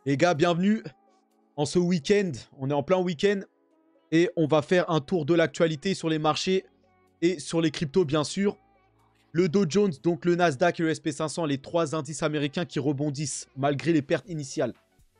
Les gars, bienvenue en ce week-end. On est en plein week-end et on va faire un tour de l'actualité sur les marchés et sur les cryptos, bien sûr. Le Dow Jones, donc le Nasdaq et le SP500, les trois indices américains qui rebondissent malgré les pertes initiales.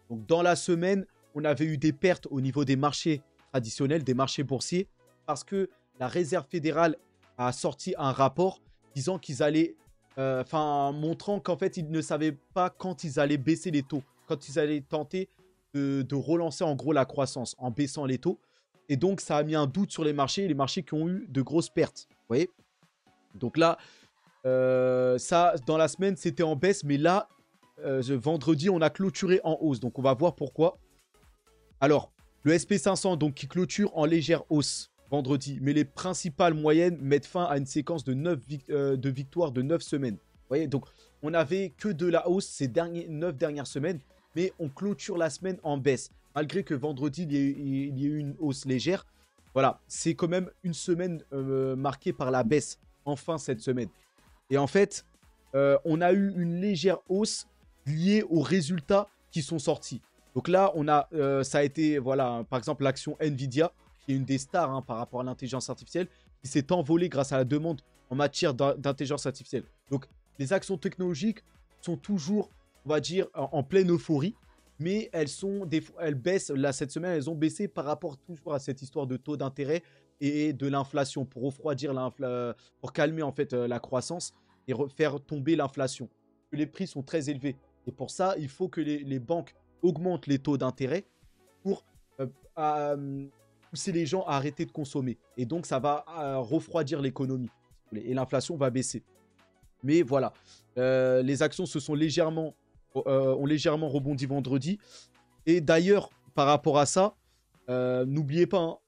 Donc dans la semaine, on avait eu des pertes au niveau des marchés traditionnels, des marchés boursiers, parce que la Réserve fédérale a sorti un rapport disant qu'ils allaient, montrant qu'en fait, ils ne savaient pas quand ils allaient baisser les taux, quand ils allaient tenter de relancer en gros la croissance en baissant les taux. Et donc, ça a mis un doute sur les marchés qui ont eu de grosses pertes. Vous voyez? Donc là, ça, dans la semaine, c'était en baisse, mais là, vendredi, on a clôturé en hausse. Donc, on va voir pourquoi. Alors, le SP500, donc, qui clôture en légère hausse vendredi, mais les principales moyennes mettent fin à une séquence de 9 victoires de 9 semaines. Vous voyez, donc, on n'avait que de la hausse ces 9 dernières semaines, mais on clôture la semaine en baisse. Malgré que vendredi, il y a eu une hausse légère. Voilà, c'est quand même une semaine marquée par la baisse, enfin cette semaine. Et en fait, on a eu une légère hausse liée aux résultats qui sont sortis. Donc là, ça a été, voilà, par exemple, l'action Nvidia, qui est une des stars par rapport à l'intelligence artificielle, qui s'est envolée grâce à la demande en matière d'intelligence artificielle. Donc, les actions technologiques sont toujours, on va dire, en pleine euphorie, mais elles baissent. Là, cette semaine, elles ont baissé par rapport toujours à cette histoire de taux d'intérêt et de l'inflation, pour refroidir pour calmer en fait la croissance et faire tomber l'inflation. Les prix sont très élevés. Et pour ça, il faut que les banques augmentent les taux d'intérêt pour pousser les gens à arrêter de consommer. Et donc, ça va refroidir l'économie. Et l'inflation va baisser. Mais voilà, les actions ont légèrement rebondi vendredi. Et d'ailleurs, par rapport à ça, n'oubliez pas,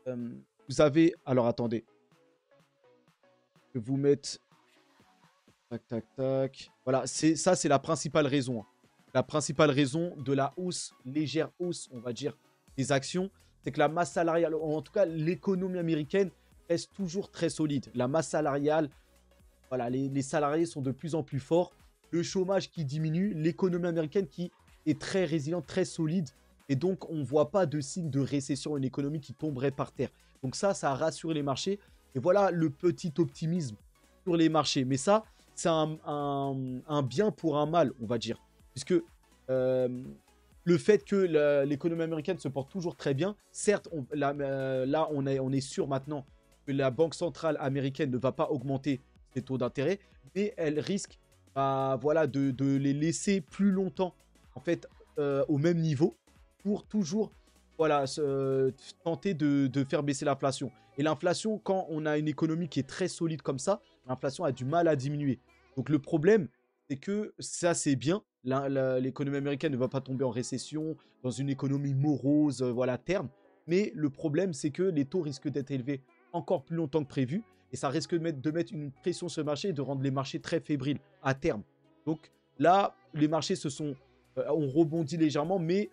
vous avez... Alors, attendez. Je vais vous mettre... Tac, tac, tac. Voilà, ça, c'est la principale raison. La principale raison de la hausse, légère hausse, on va dire, des actions, c'est que la masse salariale, en tout cas, l'économie américaine reste toujours très solide. La masse salariale, voilà, les salariés sont de plus en plus forts. Le chômage qui diminue, l'économie américaine qui est très résiliente, très solide. Et donc, on ne voit pas de signe de récession, une économie qui tomberait par terre. Donc ça a rassuré les marchés. Et voilà le petit optimisme sur les marchés. Mais ça, c'est un bien pour un mal, on va dire. Puisque le fait que l'économie américaine se porte toujours très bien, certes, là, on est sûr maintenant que la Banque centrale américaine ne va pas augmenter ses taux d'intérêt, mais elle risque voilà, de les laisser plus longtemps en fait, au même niveau pour toujours voilà, tenter de faire baisser l'inflation. Et l'inflation, quand on a une économie qui est très solide comme ça, l'inflation a du mal à diminuer. Donc le problème, c'est que ça, c'est bien. L'économie américaine ne va pas tomber en récession, dans une économie morose, voilà, à terme. Mais le problème, c'est que les taux risquent d'être élevés encore plus longtemps que prévu. Et ça risque de mettre une pression sur le marché et de rendre les marchés très fébriles à terme. Donc là, les marchés ont rebondi légèrement, mais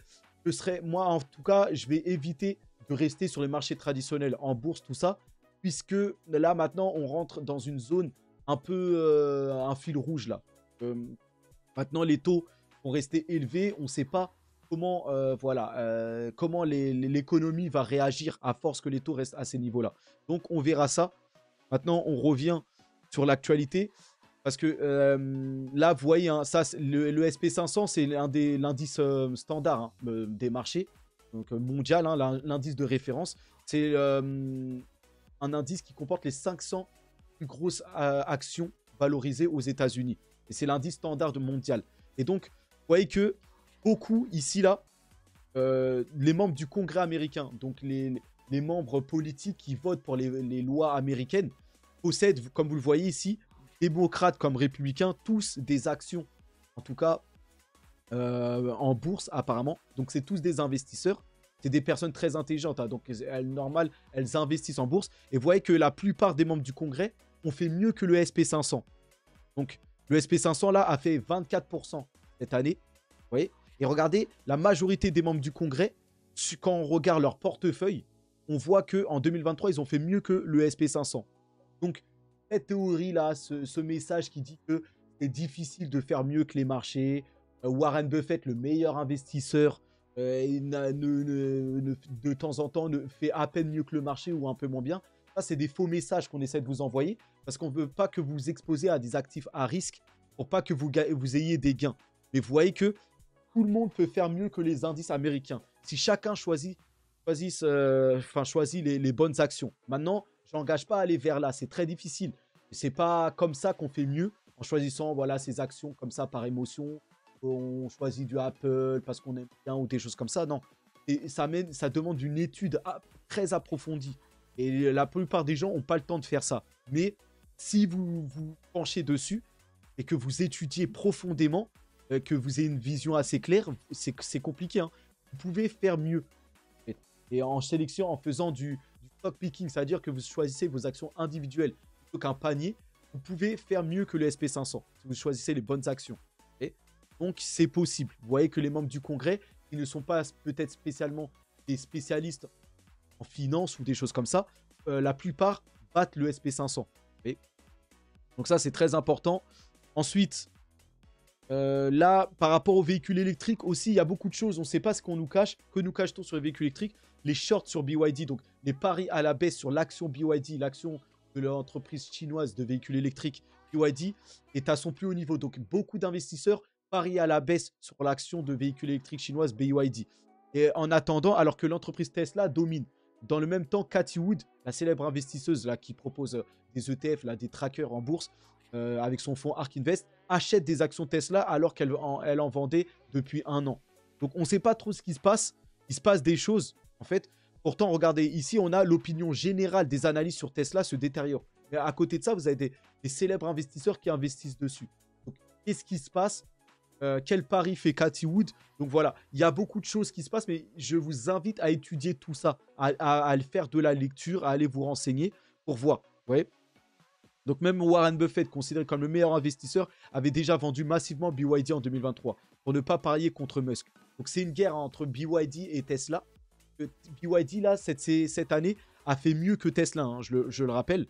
moi, en tout cas, je vais éviter de rester sur les marchés traditionnels, en bourse, tout ça, puisque là, maintenant, on rentre dans une zone un peu un fil rouge, là. Maintenant, les taux vont rester élevés. On ne sait pas comment, comment l'économie va réagir à force que les taux restent à ces niveaux-là. Donc, on verra ça. Maintenant, on revient sur l'actualité. Parce que là, vous voyez, ça, le SP500, c'est l'indice standard des marchés, donc mondial, l'indice de référence. C'est un indice qui comporte les 500 plus grosses actions valorisées aux États-Unis. Et c'est l'indice standard mondial. Et donc, vous voyez que beaucoup ici, là, les membres du Congrès américain, donc les membres politiques qui votent pour les lois américaines, possèdent, comme vous le voyez ici, démocrates comme républicains, tous des actions, en tout cas en bourse apparemment. Donc c'est tous des investisseurs, c'est des personnes très intelligentes, donc elles investissent en bourse. Et vous voyez que la plupart des membres du Congrès ont fait mieux que le SP500. Donc le SP500 là a fait 24% cette année, vous voyez. Et regardez, la majorité des membres du Congrès, quand on regarde leur portefeuille, on voit qu'en 2023, ils ont fait mieux que le SP500. Donc, cette théorie-là, ce message qui dit que c'est difficile de faire mieux que les marchés, Warren Buffett, le meilleur investisseur, de temps en temps, fait à peine mieux que le marché ou un peu moins bien. Ça, c'est des faux messages qu'on essaie de vous envoyer parce qu'on ne veut pas que vous vous exposez à des actifs à risque pour pas que vous ayez des gains. Mais vous voyez que tout le monde peut faire mieux que les indices américains. Si chacun choisit les bonnes actions. Maintenant, je n'engage pas à aller vers là. C'est très difficile. C'est pas comme ça qu'on fait mieux en choisissant voilà, ces actions comme ça par émotion. On choisit du Apple parce qu'on aime bien ou des choses comme ça. Non. Et ça demande une étude très approfondie. Et la plupart des gens n'ont pas le temps de faire ça. Mais si vous vous penchez dessus et que vous étudiez profondément, que vous ayez une vision assez claire, c'est compliqué. Hein. Vous pouvez faire mieux. Et en sélection, en faisant du stock picking, c'est-à-dire que vous choisissez vos actions individuelles plutôt qu'un panier, vous pouvez faire mieux que le SP500 si vous choisissez les bonnes actions. Okay, donc, c'est possible. Vous voyez que les membres du Congrès, qui ne sont pas peut-être spécialement des spécialistes en finance ou des choses comme ça, la plupart battent le SP500. Okay, donc ça, c'est très important. Ensuite, là, par rapport aux véhicules électriques aussi, il y a beaucoup de choses. On ne sait pas ce qu'on nous cache. Que nous cache-t-on sur les véhicules électriques? Les shorts sur BYD, donc les paris à la baisse sur l'action BYD, l'action de l'entreprise chinoise de véhicules électriques BYD, est à son plus haut niveau. Donc beaucoup d'investisseurs parient à la baisse sur l'action de véhicules électriques chinoise BYD. Et en attendant, alors que l'entreprise Tesla domine. Dans le même temps, Cathie Wood, la célèbre investisseuse là, qui propose des ETF, là, des trackers en bourse, avec son fonds ARK Invest, achète des actions Tesla alors qu'elle en vendait depuis un an. Donc on ne sait pas trop ce qui se passe. Il se passe des choses, en fait. Pourtant, regardez, ici, on a l'opinion générale des analystes sur Tesla se détériore. Mais à côté de ça, vous avez des célèbres investisseurs qui investissent dessus. Donc, qu'est-ce qui se passe? Quel pari fait Cathie Wood? Donc voilà, il y a beaucoup de choses qui se passent, mais je vous invite à étudier tout ça, à faire de la lecture, à aller vous renseigner pour voir. Ouais. Donc même Warren Buffett, considéré comme le meilleur investisseur, avait déjà vendu massivement BYD en 2023 pour ne pas parier contre Musk. Donc c'est une guerre entre BYD et Tesla. BYD, là, cette année, a fait mieux que Tesla, hein, je le rappelle.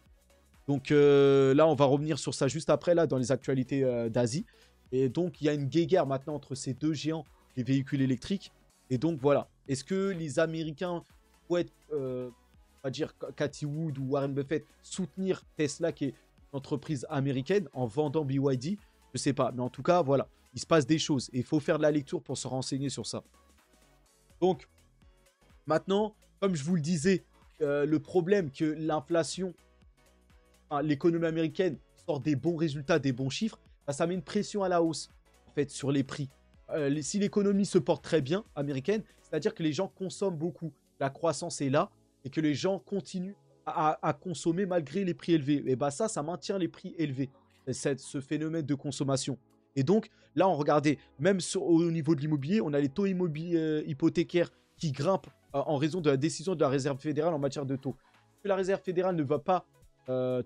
Donc là, on va revenir sur ça juste après, là, dans les actualités d'Asie. Et donc, il y a une guéguerre maintenant entre ces deux géants des véhicules électriques. Et donc, voilà. Est-ce que les Américains pourraient, on va dire, Cathie Wood ou Warren Buffett, soutenir Tesla, qui est une entreprise américaine, en vendant BYD? Je ne sais pas. Mais en tout cas, voilà. Il se passe des choses. Et il faut faire de la lecture pour se renseigner sur ça. Donc, maintenant, comme je vous le disais, le problème que l'inflation, l'économie américaine sort des bons résultats, des bons chiffres, bah, ça met une pression à la hausse, en fait, sur les prix. Si l'économie se porte très bien, américaine, c'est-à-dire que les gens consomment beaucoup, la croissance est là, et que les gens continuent à consommer malgré les prix élevés. Et bah ça maintient les prix élevés, ce phénomène de consommation. Et donc, là, on regardait, même au niveau de l'immobilier, on a les taux immobiliers hypothécaires qui grimpent en raison de la décision de la Réserve fédérale en matière de taux. La Réserve fédérale ne va pas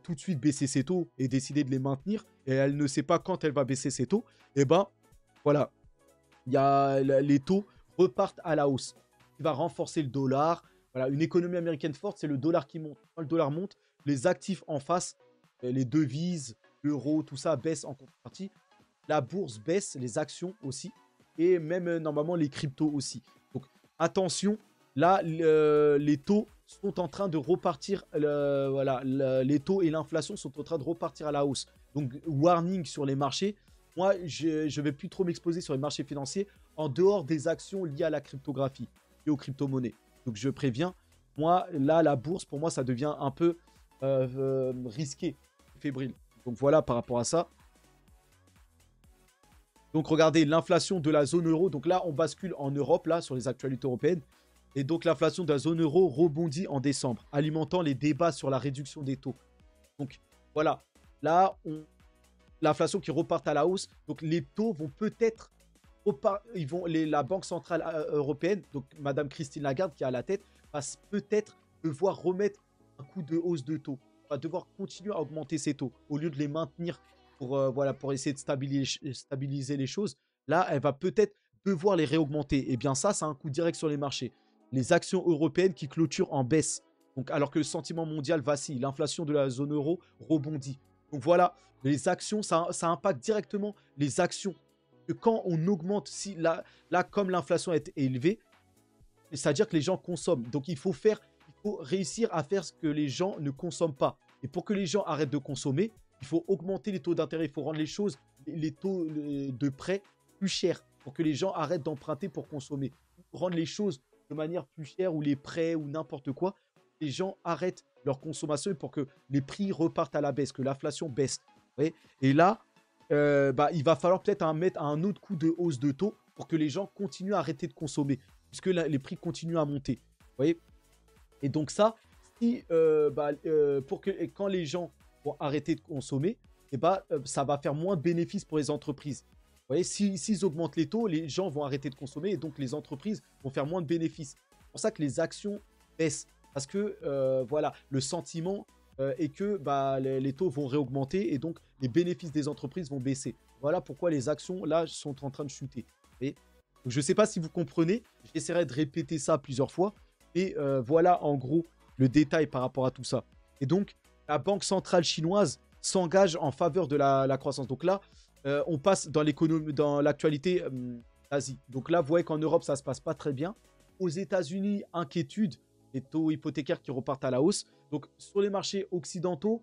tout de suite baisser ses taux et décider de les maintenir, et elle ne sait pas quand elle va baisser ses taux, et ben voilà, les taux repartent à la hausse, qui va renforcer le dollar. Voilà, une économie américaine forte, c'est le dollar qui monte. Quand le dollar monte, les actifs en face, les devises, l'euro, tout ça baisse en contrepartie. La bourse baisse, les actions aussi, et même normalement les cryptos aussi. Donc attention, là les taux sont en train de repartir, les taux et l'inflation sont en train de repartir à la hausse. Donc warning sur les marchés. Moi, je ne vais plus trop m'exposer sur les marchés financiers en dehors des actions liées à la cryptographie et aux crypto-monnaies. Donc je préviens, moi, là, la bourse, pour moi, ça devient un peu risqué, fébrile. Donc voilà par rapport à ça. Donc regardez, l'inflation de la zone euro. Donc là, on bascule en Europe, là, sur les actualités européennes. Et donc l'inflation de la zone euro rebondit en décembre, alimentant les débats sur la réduction des taux. Donc voilà, là, l'inflation qui repart à la hausse. Donc les taux vont peut-être, la Banque Centrale Européenne, donc Madame Christine Lagarde qui est à la tête, va peut-être devoir remettre un coup de hausse de taux. Va devoir continuer à augmenter ses taux au lieu de les maintenir pour essayer de stabiliser les choses. Là, elle va peut-être devoir les réaugmenter. Et bien ça a un coup direct sur les marchés. Les actions européennes qui clôturent en baisse. Donc, alors que le sentiment mondial vacille, l'inflation de la zone euro rebondit. Donc voilà, les actions, ça impacte directement les actions que quand on augmente, si là comme l'inflation est élevée, c'est-à-dire que les gens consomment. Donc il faut réussir à faire ce que les gens ne consomment pas. Et pour que les gens arrêtent de consommer, il faut augmenter les taux d'intérêt. Il faut rendre les choses, les taux de prêt plus chers pour que les gens arrêtent d'emprunter pour consommer. Rendre les choses de manière plus chère ou les prêts ou n'importe quoi. Les gens arrêtent leur consommation pour que les prix repartent à la baisse, que l'inflation baisse. Vous voyez. Et là, il va falloir peut-être mettre un autre coup de hausse de taux pour que les gens continuent à arrêter de consommer, puisque là, les prix continuent à monter. Vous voyez. Et donc ça, si, quand les gens vont arrêter de consommer, ça va faire moins de bénéfices pour les entreprises. Vous voyez, s'ils augmentent les taux, les gens vont arrêter de consommer et donc les entreprises vont faire moins de bénéfices. C'est pour ça que les actions baissent. Parce que voilà, le sentiment est que les taux vont réaugmenter et donc les bénéfices des entreprises vont baisser. Voilà pourquoi les actions là sont en train de chuter. Et donc, je ne sais pas si vous comprenez, j'essaierai de répéter ça plusieurs fois. Et voilà en gros le détail par rapport à tout ça. Et donc la Banque centrale chinoise s'engage en faveur de la croissance. Donc là, on passe dans l'actualité d'Asie. Donc là, vous voyez qu'en Europe, ça ne se passe pas très bien. Aux États-Unis, inquiétude, les taux hypothécaires qui repartent à la hausse. Donc sur les marchés occidentaux,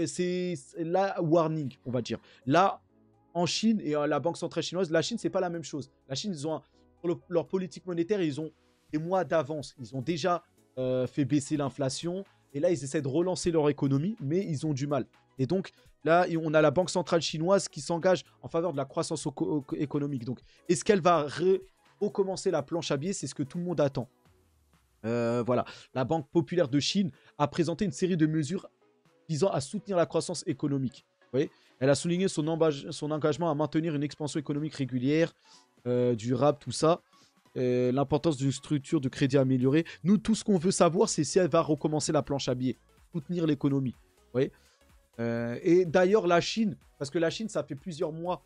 c'est la warning, on va dire. Là, en Chine et la Banque centrale chinoise, la Chine, c'est pas la même chose. La Chine, ils ont pour leur politique monétaire, ils ont des mois d'avance. Ils ont déjà fait baisser l'inflation. Et là, ils essaient de relancer leur économie, mais ils ont du mal. Et donc, là, on a la Banque centrale chinoise qui s'engage en faveur de la croissance économique. Donc, est-ce qu'elle va recommencer la planche à billets? C'est ce que tout le monde attend. Voilà. La Banque populaire de Chine a présenté une série de mesures visant à soutenir la croissance économique. Vous voyez, elle a souligné son engagement à maintenir une expansion économique régulière, durable, tout ça. L'importance d'une structure de crédit améliorée. Nous, tout ce qu'on veut savoir, c'est si elle va recommencer la planche à billets, soutenir l'économie. Vous voyez. Et d'ailleurs, la Chine, parce que la Chine, ça fait plusieurs mois,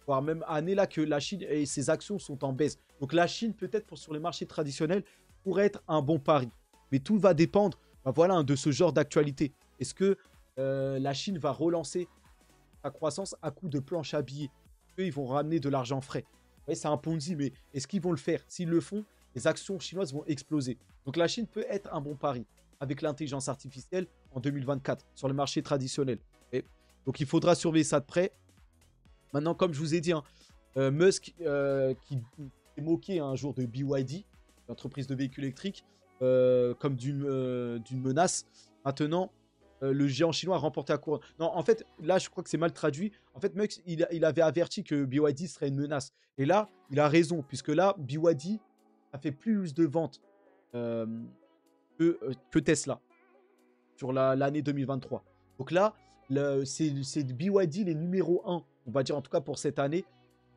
voire même années là, que la Chine et ses actions sont en baisse. Donc la Chine, peut-être sur les marchés traditionnels, pourrait être un bon pari. Mais tout va dépendre voilà, de ce genre d'actualité. Est-ce que la Chine va relancer sa croissance à coup de planche à billets? Eux, ils vont ramener de l'argent frais. Ouais, c'est un Ponzi, mais est-ce qu'ils vont le faire? S'ils le font, les actions chinoises vont exploser. Donc la Chine peut être un bon pari avec l'intelligence artificielle en 2024 sur le marché traditionnel. Et donc il faudra surveiller ça de près. Maintenant, comme je vous ai dit, Musk qui s'est moqué un jour de BYD, l'entreprise de véhicules électriques, comme d'une menace. Maintenant, le géant chinois a remporté la couronne. Non, en fait, là, je crois que c'est mal traduit. En fait, Musk, il avait averti que BYD serait une menace. Et là, il a raison, puisque là, BYD a fait plus de ventes que Tesla sur l'année 2023. Donc là, c'est BYD les numéro 1, on va dire en tout cas pour cette année,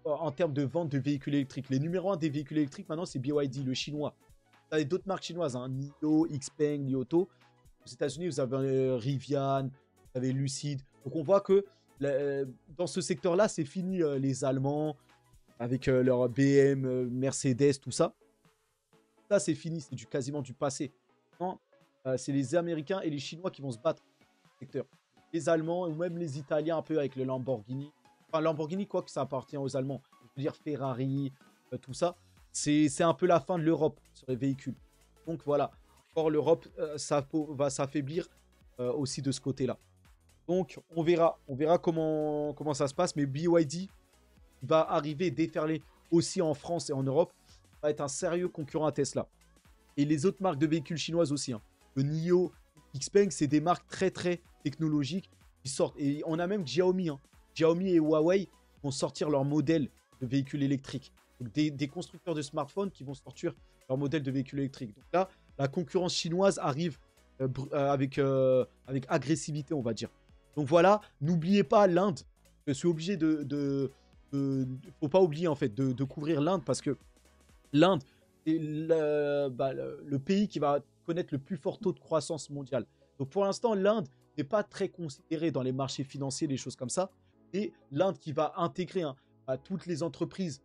en termes de vente de véhicules électriques. Les numéros 1 des véhicules électriques, maintenant, c'est BYD, le chinois. Vous avez d'autres marques chinoises, hein, NIO, XPeng, Li Auto. Aux États-Unis, vous avez Rivian, vous avez Lucid. Donc on voit que dans ce secteur-là, c'est fini les Allemands avec leur BM, Mercedes, tout ça. Ça, c'est fini, c'est quasiment du passé. Non, c'est les Américains et les Chinois qui vont se battre dans ce secteur. Les Allemands ou même les Italiens un peu avec le Lamborghini. Enfin, Lamborghini, quoi que ça appartient aux Allemands. Je veux dire Ferrari, tout ça. C'est un peu la fin de l'Europe sur les véhicules. Donc voilà. Or, l'Europe, ça va s'affaiblir aussi de ce côté-là. Donc, on verra comment ça se passe. Mais BYD va arriver et déferler aussi en France et en Europe. Va être un sérieux concurrent à Tesla. Et les autres marques de véhicules chinoises aussi. Hein. Le NIO, XPeng, c'est des marques très, très technologiques qui sortent. Et on a même Xiaomi. Hein. Xiaomi et Huawei vont sortir leur modèle de véhicules électriques. Donc, des constructeurs de smartphones qui vont sortir leur modèle de véhicules électriques. Donc là, la concurrence chinoise arrive avec agressivité, on va dire. Donc voilà, n'oubliez pas l'Inde. Je suis obligé faut pas oublier en fait de couvrir l'Inde parce que l'Inde est le pays qui va connaître le plus fort taux de croissance mondiale. Donc pour l'instant, l'Inde n'est pas très considérée dans les marchés financiers, des choses comme ça. Et l'Inde qui va intégrer toutes les entreprises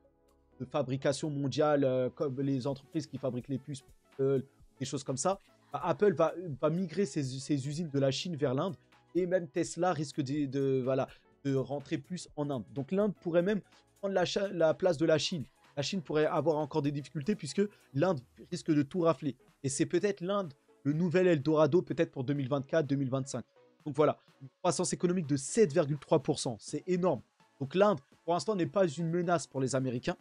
de fabrication mondiale, comme les entreprises qui fabriquent les puces, des choses comme ça. Apple va migrer ses usines de la Chine vers l'Inde et même Tesla risque de de rentrer plus en Inde. Donc l'Inde pourrait même prendre la place de la Chine. La Chine pourrait avoir encore des difficultés puisque l'Inde risque de tout rafler. Et c'est peut-être l'Inde, le nouvel Eldorado, peut-être pour 2024-2025. Donc voilà, une croissance économique de 7,3%. C'est énorme. Donc l'Inde, pour l'instant, n'est pas une menace pour les Américains.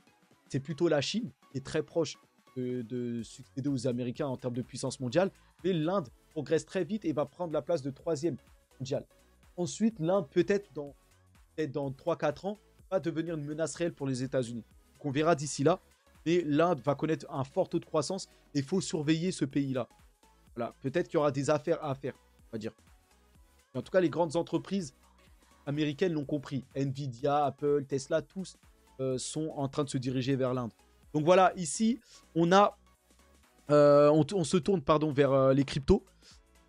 C'est plutôt la Chine qui est très proche de succéder aux Américains en termes de puissance mondiale. Mais l'Inde progresse très vite et va prendre la place de troisième mondiale. Ensuite, l'Inde, peut-être dans 3-4 ans, va devenir une menace réelle pour les États-Unis. On verra d'ici là. Mais l'Inde va connaître un fort taux de croissance et il faut surveiller ce pays-là. Voilà. Peut-être qu'il y aura des affaires à faire, on va dire. Mais en tout cas, les grandes entreprises américaines l'ont compris. Nvidia, Apple, Tesla, tous sont en train de se diriger vers l'Inde. Donc voilà, ici, on se tourne vers les cryptos.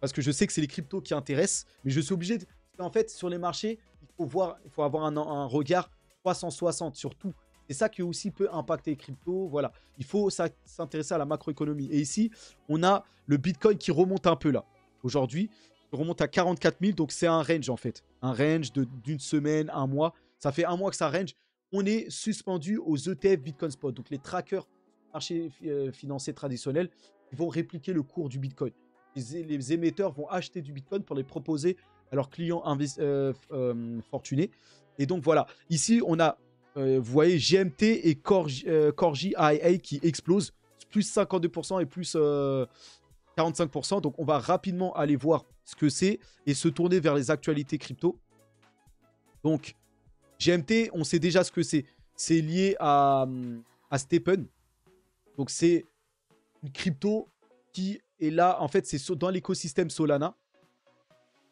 Parce que je sais que c'est les cryptos qui intéressent. Mais je suis obligé en fait, sur les marchés, il faut avoir un regard 360 sur tout. C'est ça qui aussi peut impacter les cryptos. Voilà, il faut s'intéresser à la macroéconomie. Et ici, on a le Bitcoin qui remonte un peu là. Aujourd'hui, il remonte à 44 000. Donc, c'est un range en fait. Un range d'une semaine, un mois. Ça fait un mois que ça range. On est suspendu aux ETF Bitcoin Spot. Donc, les trackers marchés financiers traditionnels qui vont répliquer le cours du Bitcoin. Les émetteurs vont acheter du Bitcoin pour les proposer à leurs clients fortunés. Et donc, voilà. Ici, on a, vous voyez, GMT et Corgi IA qui explosent. Plus 52% et plus 45%. Donc, on va rapidement aller voir ce que c'est et se tourner vers les actualités crypto. Donc, GMT, on sait déjà ce que c'est. C'est lié à Stephen. Donc, c'est une crypto qui est là. En fait, c'est dans l'écosystème Solana.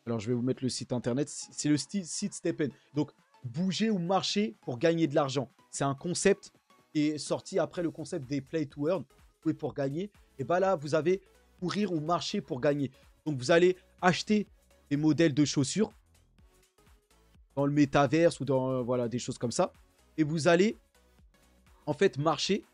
Alors, je vais vous mettre le site internet. C'est le site Stephen. Donc, bouger ou marcher pour gagner de l'argent. C'est un concept qui est sorti après le concept des play to earn. Jouer pour gagner. Et bien là, vous avez courir ou marcher pour gagner. Donc, vous allez acheter des modèles de chaussures dans le métaverse ou dans voilà, des choses comme ça. Et vous allez en fait marcher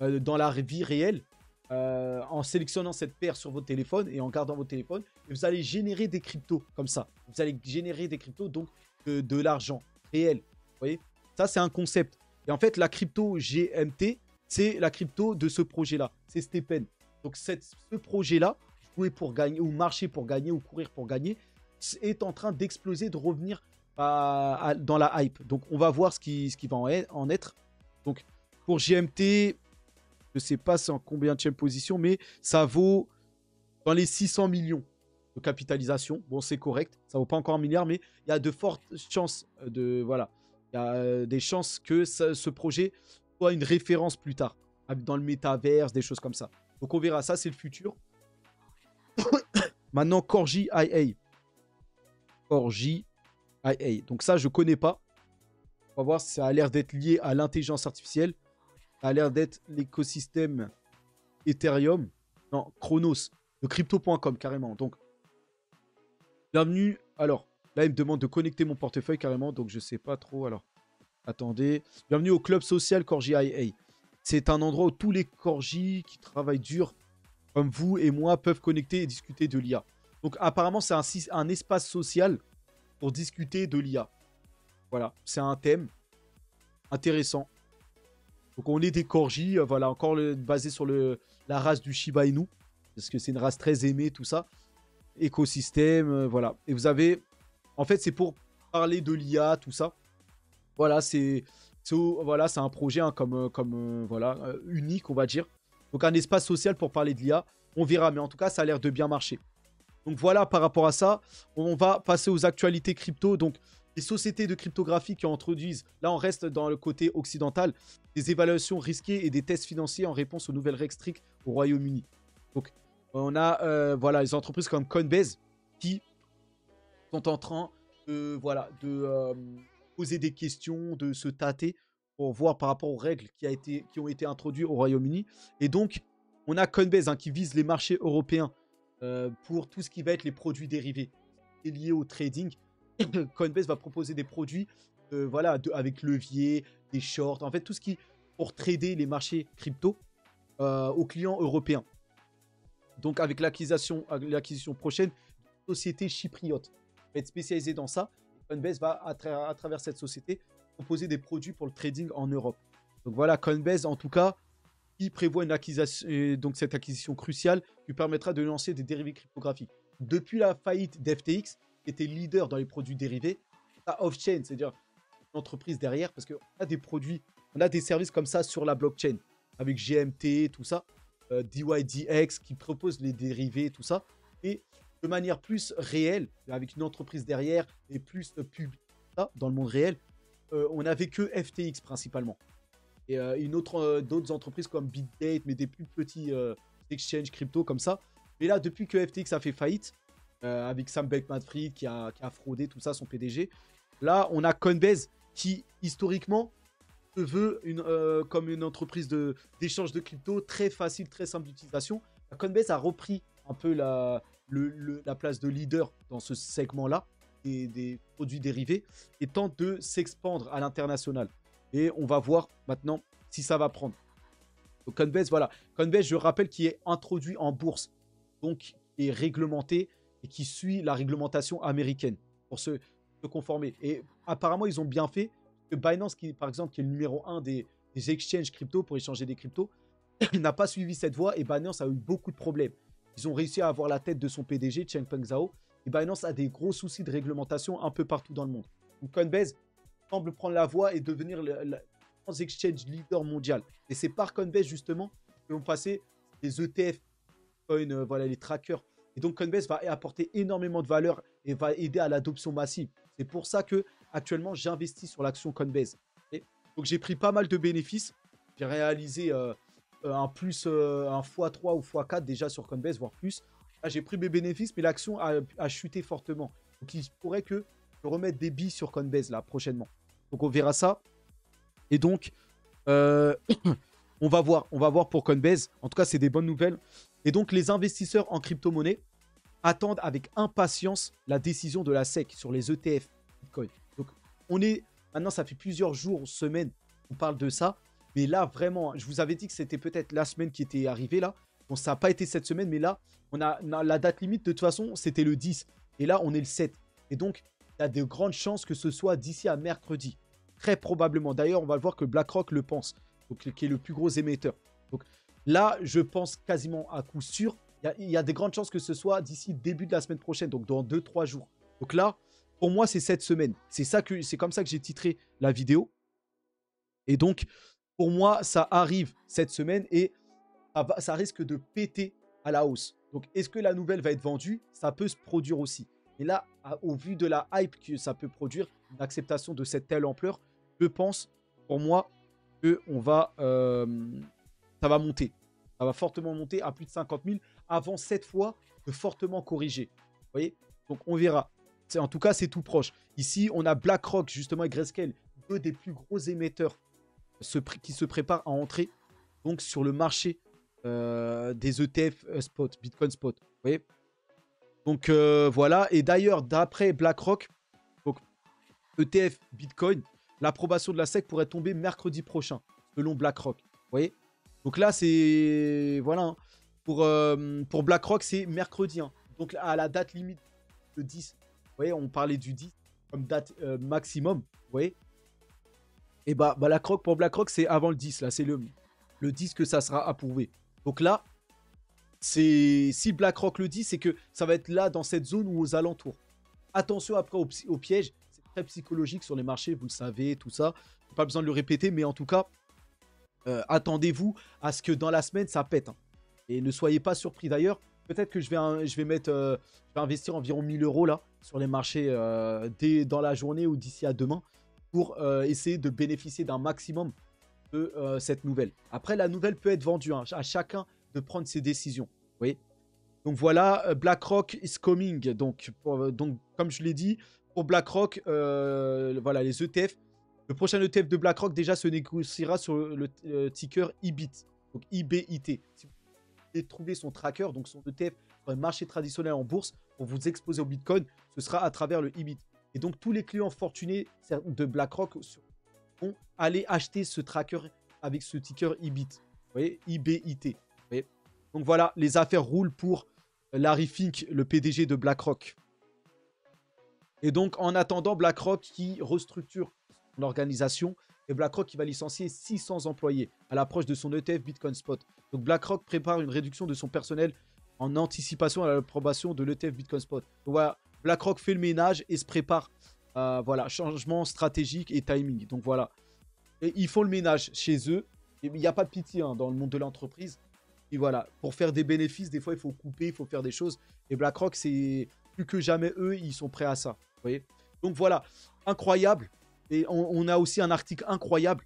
dans la vie réelle en sélectionnant cette paire sur votre téléphone et en gardant votre téléphone. Et vous allez générer des cryptos comme ça. Vous allez générer des cryptos, donc de l'argent réel. Vous voyez, ça, c'est un concept. Et en fait, la crypto GMT, c'est la crypto de ce projet-là. C'est Stephen. Donc, ce projet-là, jouer pour gagner ou marcher pour gagner ou courir pour gagner, est en train d'exploser, de revenir dans la hype. Donc, on va voir ce qui va en être. Donc, pour GMT, je ne sais pas c'est en combien de position, mais ça vaut dans les 600 millions de capitalisation. Bon, c'est correct. Ça ne vaut pas encore 1 milliard, mais il y a de fortes chances voilà. Il y a des chances que ce projet soit une référence plus tard, dans le métaverse, des choses comme ça. Donc, on verra. Ça, c'est le futur. Maintenant, Corgi IA. Corgi IA. Donc, ça, je ne connais pas. On va voir si ça a l'air d'être lié à l'intelligence artificielle. Ça a l'air d'être l'écosystème Ethereum. Non, Chronos. De crypto.com, carrément. Donc, bienvenue. Alors, là, il me demande de connecter mon portefeuille, carrément. Donc, je ne sais pas trop. Alors, attendez. Bienvenue au club social Corgi IA. C'est un endroit où tous les Corgis qui travaillent dur, comme vous et moi, peuvent connecter et discuter de l'IA. Donc, apparemment, c'est un espace social pour discuter de l'IA. Voilà, c'est un thème intéressant. Donc, on est des Corgis, voilà, encore basé sur la race du Shiba Inu, parce que c'est une race très aimée, tout ça. Écosystème, voilà. Et vous avez, en fait, c'est pour parler de l'IA, tout ça. Voilà, c'est un projet hein, voilà, unique, on va dire. Donc, un espace social pour parler de l'IA. On verra, mais en tout cas, ça a l'air de bien marcher. Donc, voilà, par rapport à ça, on va passer aux actualités crypto. Donc, les sociétés de cryptographie qui introduisent, là on reste dans le côté occidental, des évaluations risquées et des tests financiers en réponse aux nouvelles règles strictes au Royaume-Uni. Donc on a voilà, les entreprises comme Coinbase qui sont en train de poser des questions, de se tâter pour voir par rapport aux règles qui ont été introduites au Royaume-Uni. Et donc on a Coinbase qui vise les marchés européens pour tout ce qui va être les produits dérivés liés au trading. Coinbase va proposer des produits voilà, avec levier, des shorts, en fait tout ce qui pour trader les marchés crypto aux clients européens. Donc avec l'acquisition prochaine, société chypriote va être spécialisée dans ça. Coinbase va, à travers cette société, proposer des produits pour le trading en Europe. Donc voilà, Coinbase, en tout cas, qui prévoit une acquisition, donc cette acquisition cruciale lui permettra de lancer des dérivés cryptographiques. Depuis la faillite d'FTX, qui était leader dans les produits dérivés, à off-chain, c'est-à-dire une entreprise derrière, parce qu'on a des produits, on a des services comme ça sur la blockchain, avec GMT, tout ça, DYDX qui propose les dérivés, tout ça, et de manière plus réelle, avec une entreprise derrière et plus publique dans le monde réel, on n'avait que FTX principalement. Et d'autres entreprises comme BitGate, mais des plus petits exchanges crypto comme ça. Mais là, depuis que FTX a fait faillite, avec Sam Bankman-Fried qui a fraudé tout ça, son PDG, là, on a Coinbase qui, historiquement, se veut comme une entreprise d'échange de crypto très facile, très simple d'utilisation. Coinbase a repris un peu la place de leader dans ce segment-là des produits dérivés et tente de s'expandre à l'international. Et on va voir maintenant si ça va prendre. Donc Coinbase, voilà. Coinbase, je rappelle, qui est introduit en bourse, donc qui est réglementé et qui suit la réglementation américaine pour se conformer. Et apparemment, ils ont bien fait que Binance, par exemple, qui est le numéro 1 des exchanges crypto pour échanger des cryptos, n'a pas suivi cette voie et Binance a eu beaucoup de problèmes. Ils ont réussi à avoir la tête de son PDG, Changpeng Zhao, et Binance a des gros soucis de réglementation un peu partout dans le monde. Donc Coinbase semble prendre la voie et devenir le exchange leader mondial. Et c'est par Coinbase, justement, que vont passer les ETF, voilà, les trackers. Et donc Coinbase va apporter énormément de valeur et va aider à l'adoption massive. C'est pour ça que actuellement j'investis sur l'action Coinbase. Donc j'ai pris pas mal de bénéfices. J'ai réalisé un x3 ou x4 déjà sur Coinbase, voire plus. Là, j'ai pris mes bénéfices, mais l'action a chuté fortement. Donc il pourrait que je remette des billes sur Coinbase là prochainement. Donc on verra ça. Et donc on va voir pour Coinbase. En tout cas, c'est des bonnes nouvelles. Et donc les investisseurs en crypto-monnaie attendent avec impatience la décision de la SEC sur les ETF Bitcoin. Donc maintenant, ça fait plusieurs jours, semaines, on parle de ça. Mais là, vraiment, je vous avais dit que c'était peut-être la semaine qui était arrivée là. Bon, ça n'a pas été cette semaine, mais là, on a la date limite, de toute façon, c'était le 10. Et là, on est le 7. Et donc, il y a de grandes chances que ce soit d'ici à mercredi. Très probablement. D'ailleurs, on va le voir que BlackRock le pense, donc, qui est le plus gros émetteur. Donc là, je pense quasiment à coup sûr, il y a des grandes chances que ce soit d'ici début de la semaine prochaine, donc dans 2-3 jours. Donc là, pour moi, c'est cette semaine. C'est comme ça que j'ai titré la vidéo. Et donc, pour moi, ça arrive cette semaine et ça risque de péter à la hausse. Donc, est-ce que la nouvelle va être vendue? Ça peut se produire aussi. Et là, au vu de la hype que ça peut produire, une acceptation de cette telle ampleur, je pense, pour moi, que ça va monter. Ça va fortement monter à plus de 50 000 avant cette fois de fortement corriger. Vous voyez? Donc, on verra. En tout cas, c'est tout proche. Ici, on a BlackRock, justement, et Grayscale, deux des plus gros émetteurs qui se préparent à entrer donc, sur le marché des ETF spot, Bitcoin spot. Vous voyez? Donc, voilà. Et d'ailleurs, d'après BlackRock, donc, ETF Bitcoin, l'approbation de la SEC pourrait tomber mercredi prochain, selon BlackRock. Vous voyez? Donc là, c'est... Voilà. Hein. Pour BlackRock, c'est mercredi. Hein. Donc, à la date limite de 10. Vous voyez, on parlait du 10 comme date maximum. Vous voyez? Et pour BlackRock, c'est avant le 10. Là, c'est le 10 que ça sera approuvé. Donc là, si BlackRock le dit, c'est que ça va être là, dans cette zone ou aux alentours. Attention après au piège. C'est très psychologique sur les marchés, vous le savez, tout ça. Pas besoin de le répéter, mais en tout cas, attendez-vous à ce que dans la semaine, ça pète. Hein. Et ne soyez pas surpris. D'ailleurs, peut-être que je vais investir environ 1000 € là, sur les marchés dans la journée ou d'ici à demain pour essayer de bénéficier d'un maximum de cette nouvelle. Après, la nouvelle peut être vendue hein, à chacun de prendre ses décisions. Vous voyez? Donc voilà, BlackRock is coming. Donc comme je l'ai dit, pour BlackRock, voilà, les ETF. Le prochain ETF de BlackRock déjà se négociera sur le ticker IBIT. Donc IBIT. Si vous voulez trouver son tracker, donc son ETF sur le marché traditionnel en bourse, pour vous exposer au Bitcoin, ce sera à travers le IBIT. Et donc tous les clients fortunés de BlackRock vont aller acheter ce tracker avec ce ticker IBIT. Vous voyez? IBIT. Vous voyez? Donc voilà, les affaires roulent pour Larry Fink, le PDG de BlackRock. Et donc, en attendant, BlackRock qui restructure l'organisation et BlackRock qui va licencier 600 employés à l'approche de son ETF Bitcoin Spot. Donc, BlackRock prépare une réduction de son personnel en anticipation à l'approbation de l'ETF Bitcoin Spot. Donc, voilà, BlackRock fait le ménage et se prépare à voilà, changement stratégique et timing. Donc, voilà. Et ils font le ménage chez eux. Il n'y a pas de pitié hein, dans le monde de l'entreprise. Et voilà, pour faire des bénéfices, des fois, il faut couper, il faut faire des choses. Et BlackRock, c'est plus que jamais eux, ils sont prêts à ça. Vous voyez. Donc voilà, incroyable. Et on a aussi un article incroyable,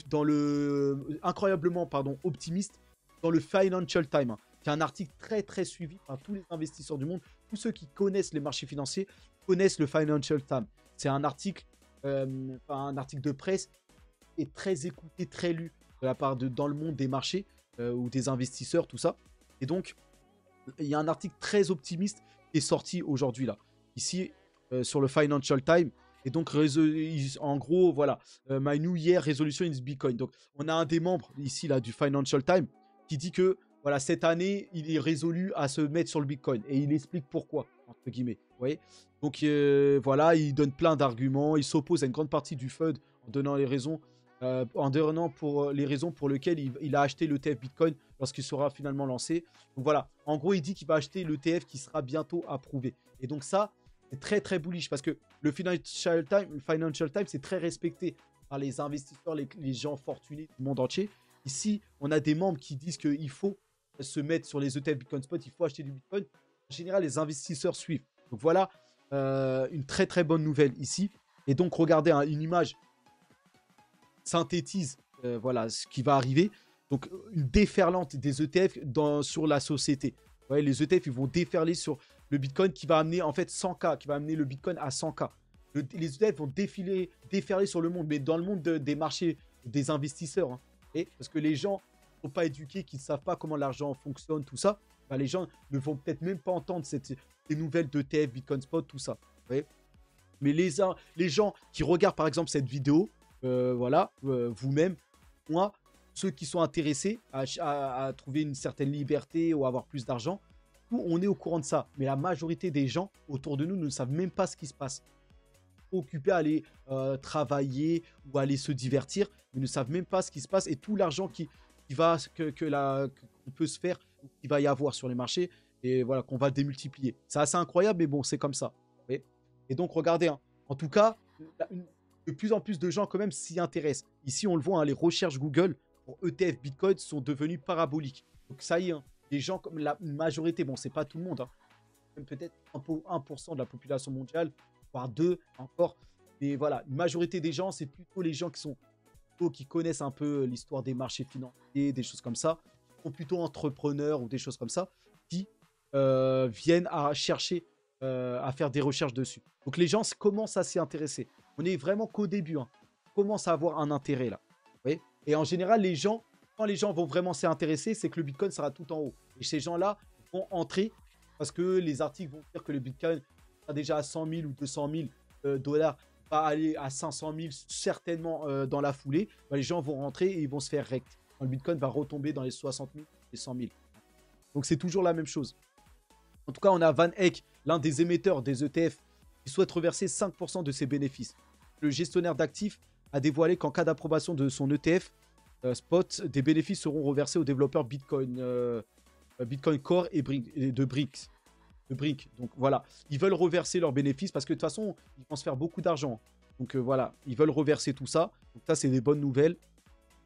dans le, incroyablement pardon, optimiste, dans le Financial Times, hein, qui est un article très très suivi par tous les investisseurs du monde. Tous ceux qui connaissent les marchés financiers connaissent le Financial Times. C'est un article de presse et très écouté, très lu de la part dans le monde des marchés ou des investisseurs, tout ça. Et donc, il y a un article très optimiste qui est sorti aujourd'hui là, ici sur le Financial Times. Et donc, en gros, voilà, My New Year Resolution is Bitcoin. Donc, on a un des membres ici là du Financial Times qui dit que voilà, cette année, il est résolu à se mettre sur le Bitcoin. Et il explique pourquoi, entre guillemets. Vous voyez. Donc, voilà, il donne plein d'arguments. Il s'oppose à une grande partie du FUD en donnant les raisons. En donnant pour les raisons pour lesquelles il a acheté l'ETF Bitcoin lorsqu'il sera finalement lancé. Donc voilà, en gros, il dit qu'il va acheter l'ETF qui sera bientôt approuvé. Et donc ça, c'est très très bullish parce que le Financial Times, c'est très respecté par les investisseurs, les gens fortunés du monde entier. Ici, on a des membres qui disent qu'il faut se mettre sur les ETF Bitcoin Spot, il faut acheter du Bitcoin. En général, les investisseurs suivent. Donc voilà, une très très bonne nouvelle ici. Et donc, regardez hein, une image synthétise voilà, ce qui va arriver. Donc, une déferlante des ETF sur la société. Ouais, les ETF, ils vont déferler sur le Bitcoin qui va amener en fait 100K, qui va amener le Bitcoin à 100K. Les ETF vont déferler sur le monde, mais dans le monde des marchés, des investisseurs. Hein, parce que les gens ne sont pas éduqués, qui ne savent pas comment l'argent fonctionne, tout ça. Bah, les gens ne vont peut-être même pas entendre ces nouvelles d'ETF, Bitcoin Spot, tout ça. Ouais. Mais les gens qui regardent par exemple cette vidéo, voilà, vous-même, moi, ceux qui sont intéressés à trouver une certaine liberté ou à avoir plus d'argent, on est au courant de ça. Mais la majorité des gens autour de nous ne savent même pas ce qui se passe. Occupés à aller travailler ou à aller se divertir, ils ne savent même pas ce qui se passe et tout l'argent qu'on peut se faire, qu'il va y avoir sur les marchés et voilà, qu'on va démultiplier. C'est assez incroyable, mais bon, c'est comme ça. Et donc, regardez, hein, en tout cas, de plus en plus de gens quand même s'y intéressent. Ici, on le voit, hein, les recherches Google pour ETF Bitcoin sont devenues paraboliques. Donc ça y est, hein, les gens comme la majorité, bon, c'est pas tout le monde, hein, même peut-être 1% de la population mondiale, voire 2 encore. Mais voilà, une majorité des gens, c'est plutôt les gens qui connaissent un peu l'histoire des marchés financiers, des choses comme ça, qui sont plutôt entrepreneurs ou des choses comme ça, qui viennent à chercher à faire des recherches dessus. Donc les gens commencent à s'y intéresser. On est vraiment qu'au début. Hein. On commence à avoir un intérêt là. Vous voyez. Et en général, quand les gens vont vraiment s'y intéresser, c'est que le Bitcoin sera tout en haut. Et ces gens-là vont entrer parce que les articles vont dire que le Bitcoin sera déjà à 100 000 ou 200 000 dollars, va aller à 500 000 certainement dans la foulée. Ben, les gens vont rentrer et ils vont se faire rect. Le Bitcoin va retomber dans les 60 000 et 100 000. Donc c'est toujours la même chose. En tout cas, on a Van Eck, l'un des émetteurs des ETF, qui souhaite reverser 5% de ses bénéfices. Le gestionnaire d'actifs a dévoilé qu'en cas d'approbation de son ETF Spot, des bénéfices seront reversés aux développeurs Bitcoin, Bitcoin Core et de Brick. Donc voilà, ils veulent reverser leurs bénéfices parce que de toute façon, ils vont se faire beaucoup d'argent. Donc voilà, ils veulent reverser tout ça. Donc ça, c'est des bonnes nouvelles.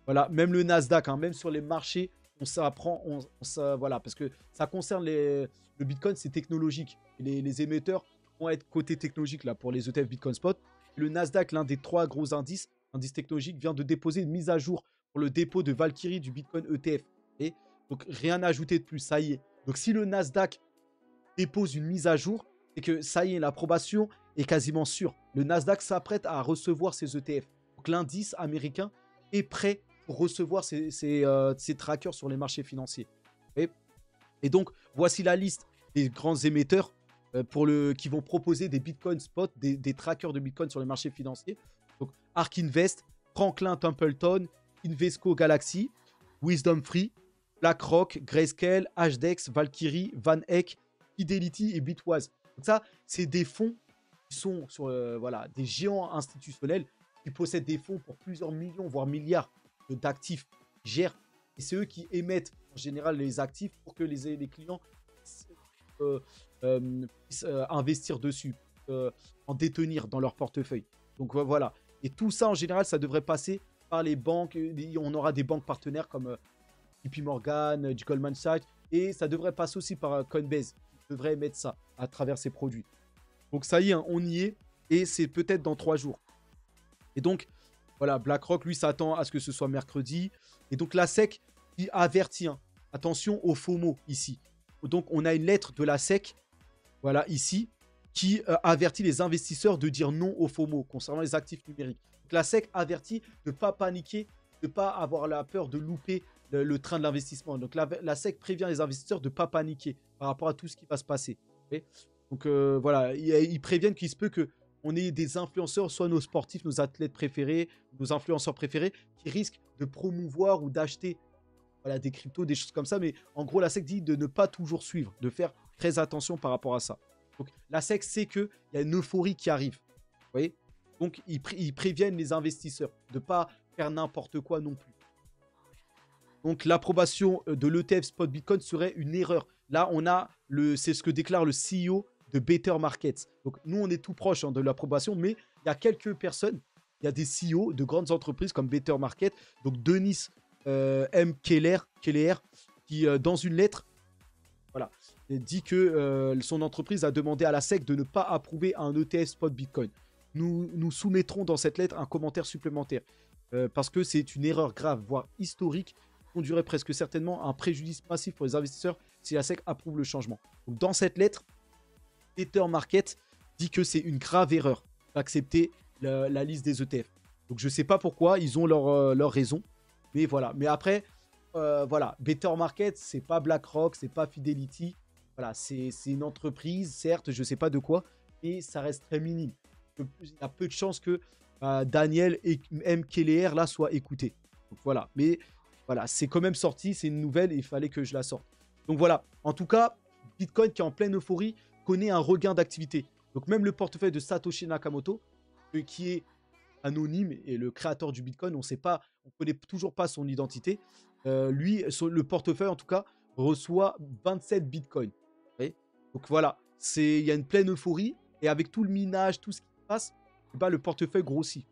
Voilà, même le Nasdaq, hein, même sur les marchés, voilà, parce que ça concerne le Bitcoin, c'est technologique. Les émetteurs vont être côté technologique là pour les ETF Bitcoin Spot. Le Nasdaq, l'un des 3 gros indices technologiques, vient de déposer une mise à jour pour le dépôt de Valkyrie du Bitcoin ETF. Et donc rien à ajouter de plus, ça y est. Donc si le Nasdaq dépose une mise à jour, c'est que ça y est, l'approbation est quasiment sûre. Le Nasdaq s'apprête à recevoir ses ETF. Donc l'indice américain est prêt pour recevoir ces trackers sur les marchés financiers. Et donc, voici la liste des grands émetteurs qui vont proposer des Bitcoin Spot, des trackers de Bitcoin sur les marchés financiers. Donc, Ark Invest, Franklin Templeton, Invesco Galaxy, Wisdom Free, BlackRock, Grayscale, HDEX, Valkyrie, Van Eck, Fidelity et Bitwise. Donc ça, c'est des fonds qui sont sur voilà, des géants institutionnels qui possèdent des fonds pour plusieurs millions, voire milliards d'actifs gèrent. Et c'est eux qui émettent en général les actifs pour que les clients euh, puissent investir dessus, en détenir dans leur portefeuille. Donc voilà. Et tout ça, en général, ça devrait passer par les banques. On aura des banques partenaires comme JP Morgan, du Goldman Sachs. Et ça devrait passer aussi par Coinbase. Qui devrait émettre ça à travers ses produits. Donc ça y est, hein, on y est. Et c'est peut-être dans 3 jours. Et donc, voilà, BlackRock, lui, s'attend à ce que ce soit mercredi. Et donc, la SEC qui avertit, hein, attention au FOMO ici. Donc, on a une lettre de la SEC, voilà, ici, qui avertit les investisseurs de dire non au FOMO concernant les actifs numériques. Donc, la SEC avertit de ne pas paniquer, de ne pas avoir la peur de louper le train de l'investissement. Donc, la SEC prévient les investisseurs de ne pas paniquer par rapport à tout ce qui va se passer. Okay. Donc, voilà, ils préviennent qu'il se peut que on ait des influenceurs, soit nos sportifs, nos athlètes préférés, nos influenceurs préférés, qui risquent de promouvoir ou d'acheter voilà, des cryptos, des choses comme ça. Mais en gros, la SEC dit de ne pas toujours suivre, de faire très attention par rapport à ça. Donc, la SEC sait qu'il y a une euphorie qui arrive. Vous voyez. Donc, ils préviennent les investisseurs de ne pas faire n'importe quoi non plus. Donc, l'approbation de l'ETF Spot Bitcoin serait une erreur. Là, c'est ce que déclare le CEO de Better Markets. Donc, nous, on est tout proche, hein, de l'approbation, mais il y a quelques personnes, il y a des CEO de grandes entreprises comme Better Market, donc Denis M. Keller qui, dans une lettre, voilà, dit que son entreprise a demandé à la SEC de ne pas approuver un ETF Spot Bitcoin. Nous soumettrons dans cette lettre un commentaire supplémentaire parce que c'est une erreur grave, voire historique, qui conduirait presque certainement à un préjudice massif pour les investisseurs si la SEC approuve le changement. Donc, dans cette lettre, Better Market dit que c'est une grave erreur d'accepter la liste des ETF. Donc je ne sais pas pourquoi, ils ont leur raison. Mais voilà. Mais après, voilà, Better Market, c'est pas BlackRock, c'est pas Fidelity. Voilà, c'est une entreprise, certes, je ne sais pas de quoi, mais ça reste très minime. Il y a peu de chances que Daniel et M. Keller là soient écoutés. Donc voilà. Mais voilà, c'est quand même sorti, c'est une nouvelle et il fallait que je la sorte. Donc voilà. En tout cas, Bitcoin qui est en pleine euphorie connaît un regain d'activité. Donc même le portefeuille de Satoshi Nakamoto, qui est anonyme et le créateur du Bitcoin, on ne connaît toujours pas son identité. Lui, le portefeuille en tout cas, reçoit 27 Bitcoins. Donc voilà, il y a une pleine euphorie et avec tout le minage, tout ce qui se passe, le portefeuille grossit.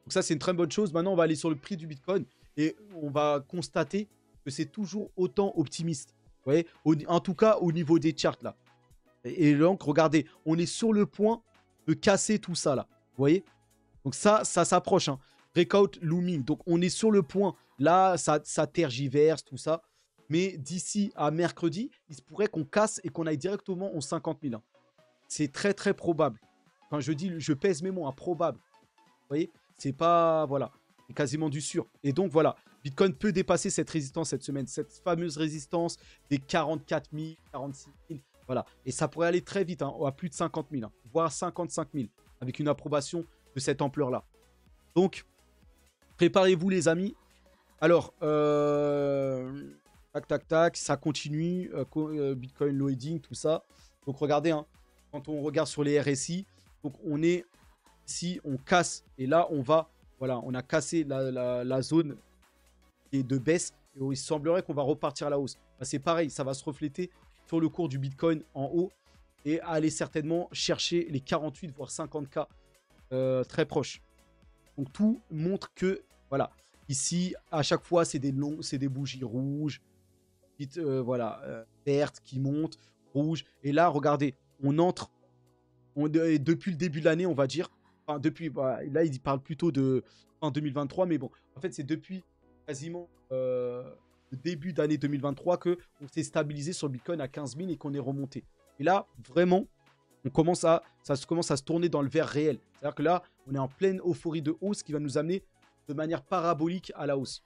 Donc ça, c'est une très bonne chose. Maintenant, on va aller sur le prix du Bitcoin et on va constater que c'est toujours autant optimiste. Vous voyez, en tout cas, au niveau des charts, là. Et donc, regardez, on est sur le point de casser tout ça, là. Vous voyez. Donc ça s'approche. Hein. Breakout looming. Donc, on est sur le point. Là, ça tergiverse, tout ça. Mais d'ici à mercredi, il se pourrait qu'on casse et qu'on aille directement aux 50 000. Hein. C'est très, très probable. Quand je pèse mes mots, probable. Vous voyez. C'est pas... Voilà. C'est quasiment du sûr. Et donc, voilà. Bitcoin peut dépasser cette résistance cette semaine. Cette fameuse résistance des 44 000, 46 000. Voilà. Et ça pourrait aller très vite, hein, à plus de 50 000, hein, voire 55 000, avec une approbation de cette ampleur-là. Donc, préparez-vous, les amis. Alors, tac, ça continue. Bitcoin loading, tout ça. Donc, regardez, hein, quand on regarde sur les RSI, donc on est ici, on casse. Et là, voilà, on a cassé la zone qui est de baisse. Et il semblerait qu'on va repartir à la hausse. Ben, c'est pareil, ça va se refléter sur le cours du Bitcoin en haut et aller certainement chercher les 48 voire 50K très proches. Donc tout montre que voilà, ici à chaque fois c'est des bougies rouges, voilà, vertes qui montent, rouges. Et là regardez, on entre depuis le début de l'année, on va dire. Enfin, depuis là il parle plutôt de fin 2023, mais bon, en fait c'est depuis quasiment le début d'année 2023 qu'on s'est stabilisé sur Bitcoin à 15 000 et qu'on est remonté. Et là, vraiment, ça commence à se tourner dans le vert réel. C'est-à-dire que là, on est en pleine euphorie de hausse qui va nous amener de manière parabolique à la hausse.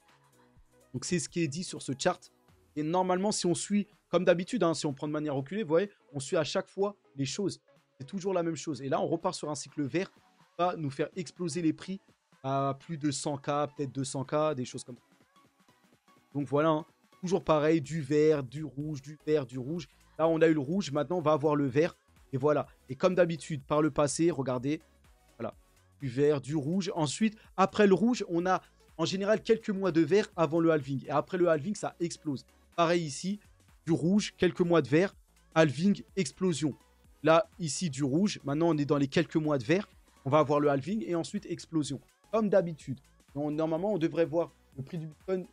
Donc, c'est ce qui est dit sur ce chart. Et normalement, si on suit, comme d'habitude, hein, si on prend de manière reculée, vous voyez, on suit à chaque fois les choses. C'est toujours la même chose. Et là, on repart sur un cycle vert qui va nous faire exploser les prix à plus de 100K, peut-être 200K, des choses comme ça. Donc voilà, hein, toujours pareil, du vert, du rouge, du vert, du rouge. Là, on a eu le rouge, maintenant on va avoir le vert. Et voilà. Et comme d'habitude, par le passé, regardez, voilà, du vert, du rouge. Ensuite, après le rouge, on a en général quelques mois de vert avant le halving. Et après le halving, ça explose. Pareil ici, du rouge, quelques mois de vert, halving, explosion. Là, ici, du rouge. Maintenant, on est dans les quelques mois de vert. On va avoir le halving et ensuite explosion. Comme d'habitude. Normalement, on devrait voir le prix du Bitcoin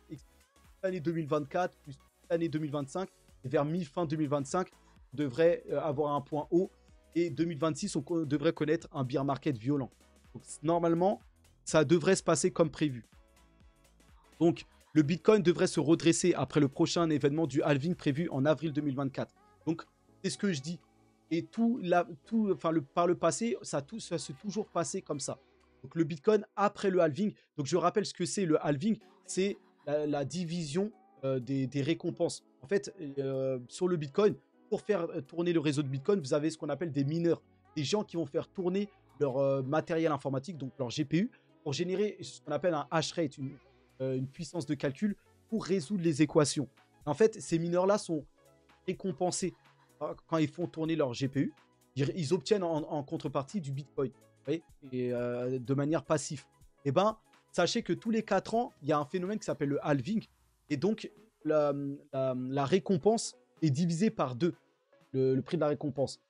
l'année 2024 plus l'année 2025. Et vers mi-fin 2025, on devrait avoir un point haut. Et 2026, on devrait connaître un bear market violent. Donc, normalement, ça devrait se passer comme prévu. Donc, le Bitcoin devrait se redresser après le prochain événement du halving prévu en avril 2024. Donc, c'est ce que je dis. Et par le passé, ça s'est toujours passé comme ça. Donc, le Bitcoin après le halving. Donc, je rappelle ce que c'est le halving. C'est la division des récompenses. En fait, sur le Bitcoin, pour faire tourner le réseau de Bitcoin, vous avez ce qu'on appelle des mineurs. Des gens qui vont faire tourner leur matériel informatique, donc leur GPU, pour générer ce qu'on appelle un hash rate, une puissance de calcul pour résoudre les équations. En fait, ces mineurs-là sont récompensés quand ils font tourner leur GPU. Ils obtiennent en contrepartie du Bitcoin, vous voyez, et de manière passive. Et ben, sachez que tous les 4 ans, il y a un phénomène qui s'appelle le halving. Et donc, la récompense est divisée par 2, le prix de la récompense.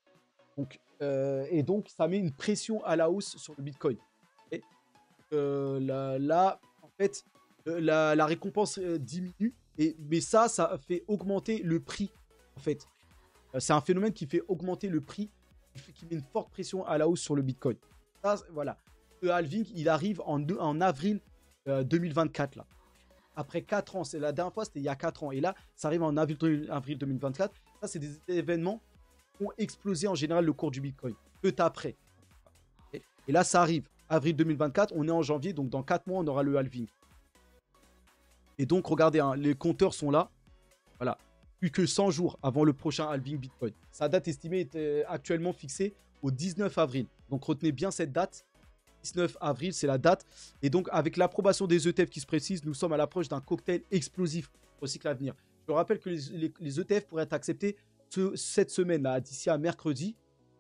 Donc, et donc, ça met une pression à la hausse sur le Bitcoin. Et, là, en fait, la récompense diminue, mais ça fait augmenter le prix, en fait. C'est un phénomène qui fait augmenter le prix, qui met une forte pression à la hausse sur le Bitcoin. Ça, voilà. Le halving, il arrive en avril 2024, là. Après 4 ans, c'est la dernière fois, c'était il y a 4 ans. Et là, ça arrive en avril 2024. Ça, c'est des événements qui ont explosé en général le cours du Bitcoin. Peu après. Et là, ça arrive. Avril 2024, on est en janvier, donc dans 4 mois, on aura le halving. Et donc, regardez, hein, les compteurs sont là. Voilà. Plus que 100 jours avant le prochain halving Bitcoin. Sa date estimée est actuellement fixée au 19 avril. Donc, retenez bien cette date. 19 avril, c'est la date. Et donc, avec l'approbation des ETF qui se précisent, nous sommes à l'approche d'un cocktail explosif pour le cycle à venir. Je rappelle que les ETF pourraient être acceptés cette semaine, d'ici à mercredi.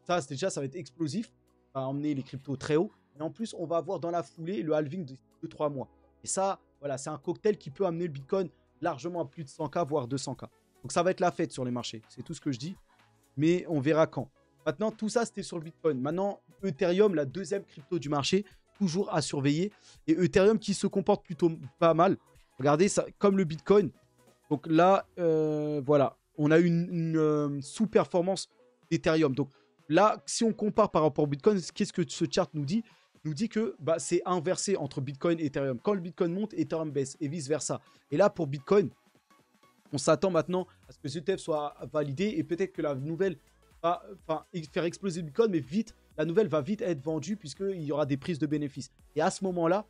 Ça, déjà, ça va être explosif. Ça va emmener les cryptos très haut. Et en plus, on va avoir dans la foulée le halving de 2-3 mois. Et ça, voilà, c'est un cocktail qui peut amener le Bitcoin largement à plus de 100K, voire 200K. Donc, ça va être la fête sur les marchés. C'est tout ce que je dis. Mais on verra quand. Maintenant, tout ça, c'était sur le Bitcoin. Maintenant, Ethereum, la deuxième crypto du marché, toujours à surveiller. Et Ethereum qui se comporte plutôt pas mal. Regardez, ça, comme le Bitcoin. Donc là, voilà, on a une sous-performance d'Ethereum. Donc là, si on compare par rapport au Bitcoin, qu'est-ce que ce chart nous dit? Nous dit que c'est inversé entre Bitcoin et Ethereum. Quand le Bitcoin monte, Ethereum baisse et vice-versa. Et là, pour Bitcoin, on s'attend maintenant à ce que ce ETF soit validé et peut-être que la nouvelle va faire exploser le Bitcoin, mais vite, la nouvelle va vite être vendue puisqu'il y aura des prises de bénéfices. Et à ce moment-là,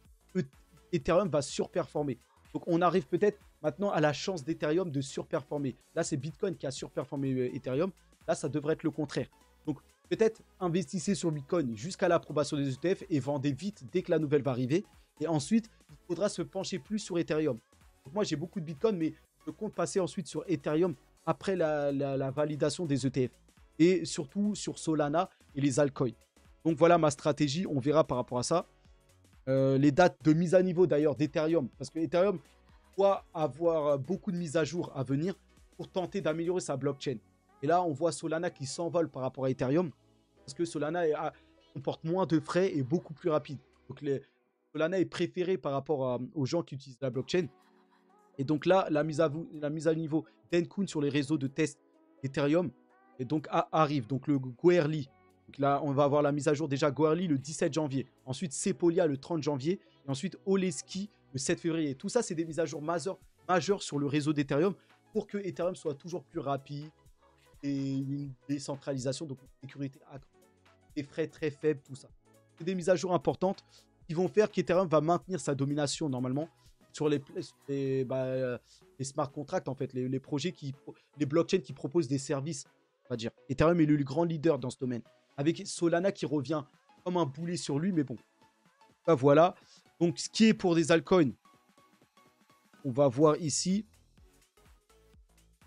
Ethereum va surperformer. Donc on arrive peut-être maintenant à la chance d'Ethereum de surperformer. Là, c'est Bitcoin qui a surperformé Ethereum. Là, ça devrait être le contraire. Donc peut-être investissez sur Bitcoin jusqu'à l'approbation des ETF et vendez vite dès que la nouvelle va arriver. Et ensuite, il faudra se pencher plus sur Ethereum. Donc moi, j'ai beaucoup de Bitcoin, mais je compte passer ensuite sur Ethereum après la validation des ETF. Et surtout sur Solana et les altcoins. Donc voilà ma stratégie, on verra par rapport à ça. Les dates de mise à niveau d'ailleurs d'Ethereum, parce que Ethereum doit avoir beaucoup de mises à jour à venir pour tenter d'améliorer sa blockchain. Et là, on voit Solana qui s'envole par rapport à Ethereum, parce que Solana comporte moins de frais et beaucoup plus rapide. Donc Solana est préféré par rapport aux gens qui utilisent la blockchain. Et donc là, la mise à niveau d'Encun sur les réseaux de test Ethereum et donc arrive. Donc le Goerli. Donc là, on va avoir la mise à jour déjà Goerli le 17 janvier. Ensuite, Sepolia le 30 janvier. Et ensuite, Oleski le 7 février. Tout ça, c'est des mises à jour majeures sur le réseau d'Ethereum pour que Ethereum soit toujours plus rapide et une décentralisation, donc une sécurité accrue, des frais très faibles, tout ça. C'est des mises à jour importantes qui vont faire qu'Ethereum va maintenir sa domination normalement sur les smart contracts, en fait, les projets, les blockchains qui proposent des services, on va dire. Ethereum est le grand leader dans ce domaine. Avec Solana qui revient comme un boulet sur lui, mais bon. Voilà. Donc, ce qui est pour des altcoins, on va voir ici.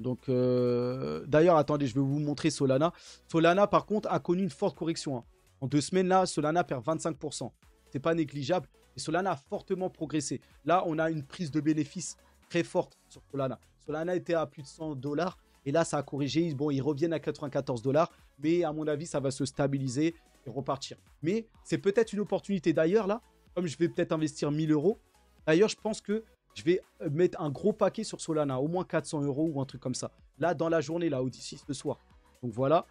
Donc, d'ailleurs, attendez, je vais vous montrer Solana. Solana, par contre, a connu une forte correction, hein. En 2 semaines, là, Solana perd 25%. C'est pas négligeable. Et Solana a fortement progressé. Là, on a une prise de bénéfice très forte sur Solana. Solana était à plus de 100 $. Et là, ça a corrigé. Bon, ils reviennent à 94 $. Mais à mon avis, ça va se stabiliser et repartir. Mais c'est peut-être une opportunité. D'ailleurs, là, comme je vais peut-être investir 1000 euros, d'ailleurs, je pense que je vais mettre un gros paquet sur Solana, au moins 400 euros ou un truc comme ça. Là, dans la journée, là, d'ici ce soir. Donc voilà.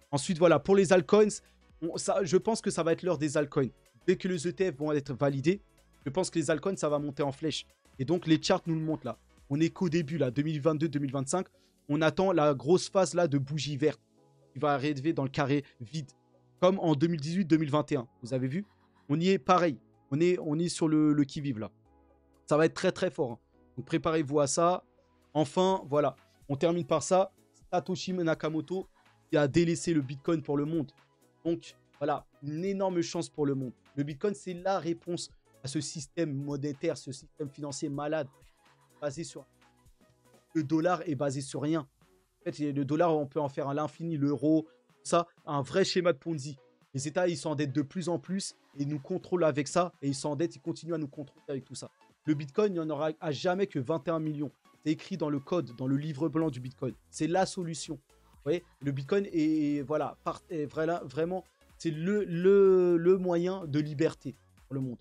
Ensuite, voilà, pour les altcoins, je pense que ça va être l'heure des altcoins. Dès que les ETF vont être validés, je pense que les altcoins, ça va monter en flèche. Et donc, les charts nous le montrent là. On est qu'au début, là, 2022-2025. On attend la grosse phase là de bougie verte qui va arriver dans le carré vide. Comme en 2018-2021. Vous avez vu? On y est pareil. On est sur le qui-vive là. Ça va être très très fort, hein. Donc préparez-vous à ça. Enfin, voilà. On termine par ça. Satoshi Nakamoto qui a délaissé le Bitcoin pour le monde. Donc voilà, une énorme chance pour le monde. Le Bitcoin, c'est la réponse à ce système monétaire, ce système financier malade, basé sur... Le dollar est basé sur rien. En fait, le dollar, on peut en faire à l'infini, l'euro, ça, un vrai schéma de Ponzi. Les États, ils s'endettent de plus en plus et nous contrôlent avec ça. Et ils s'endettent, ils continuent à nous contrôler avec tout ça. Le Bitcoin, il n'y en aura à jamais que 21 millions. C'est écrit dans le code, dans le livre blanc du Bitcoin. C'est la solution. Vous voyez, le Bitcoin est, voilà, vraiment, c'est le moyen de liberté pour le monde.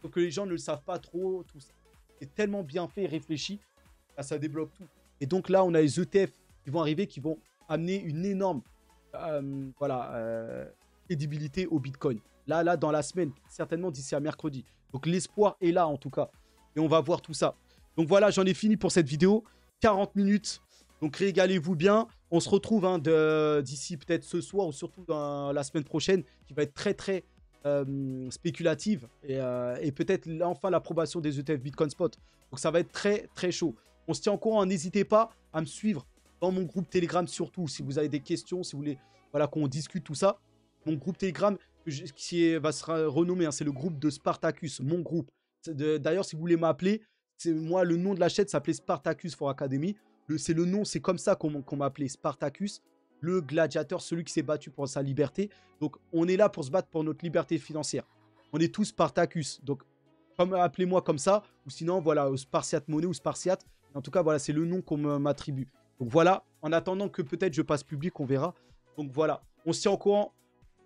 Sauf que les gens ne le savent pas trop, tout ça. C'est tellement bien fait et réfléchi, ça débloque tout. Et donc là, on a les ETF qui vont arriver, qui vont amener une énorme crédibilité au Bitcoin. Là, dans la semaine, certainement d'ici à mercredi. Donc l'espoir est là en tout cas. Et on va voir tout ça. Donc voilà, j'en ai fini pour cette vidéo. 40 minutes. Donc régalez-vous bien. On se retrouve d'ici peut-être ce soir ou surtout dans la semaine prochaine qui va être très très spéculative. Et peut-être enfin l'approbation des ETF Bitcoin Spot. Donc ça va être très très chaud. On se tient en courant. N'hésitez pas à me suivre dans mon groupe Telegram surtout. Si vous avez des questions, si vous voulez qu'on discute tout ça. Mon groupe Telegram va se renommer, hein, c'est le groupe de Spartacus, mon groupe. D'ailleurs, si vous voulez m'appeler, moi, le nom de la chaîne s'appelait Spartacus for Academy. C'est le nom, c'est comme ça qu'on m'a appelé, Spartacus, le gladiateur, celui qui s'est battu pour sa liberté. Donc, on est là pour se battre pour notre liberté financière. On est tous Spartacus. Donc, appelez-moi comme ça, ou sinon, voilà, Spartiate Monnaie ou Spartiate. En tout cas, voilà, c'est le nom qu'on m'attribue. Donc, voilà, en attendant que peut-être je passe public, on verra. Donc, voilà, on se tient au courant.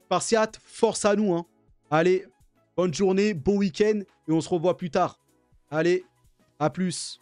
Spartiate, force à nous, hein. Allez, bonne journée, bon week-end et on se revoit plus tard. Allez, à plus.